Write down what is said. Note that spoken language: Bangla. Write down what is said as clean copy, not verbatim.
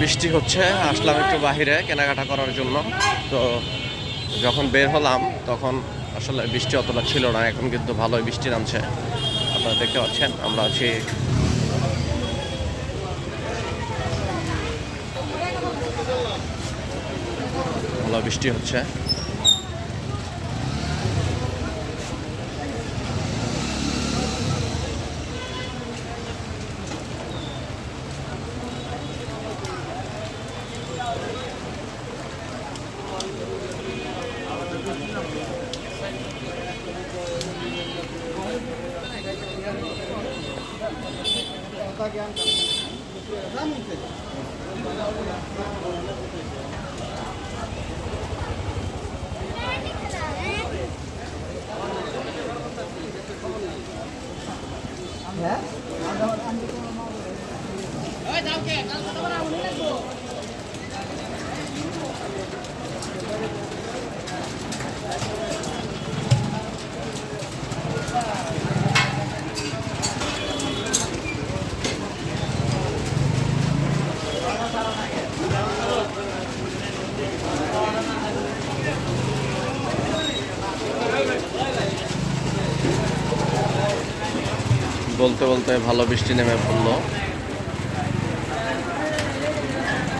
বৃষ্টি হচ্ছে, আসলাম একটু বাহিরে কেনাকাটা করার জন্য। তো যখন বের হলাম তখন আসলে বৃষ্টি অতটা ছিল না, এখন কিন্তু ভালোই বৃষ্টি নামছে। আপনারা দেখতে পাচ্ছেন আমরা আছি ভালো বৃষ্টি হচ্ছে। বলতে বলতে ভালো বৃষ্টি নেমে পড়লো।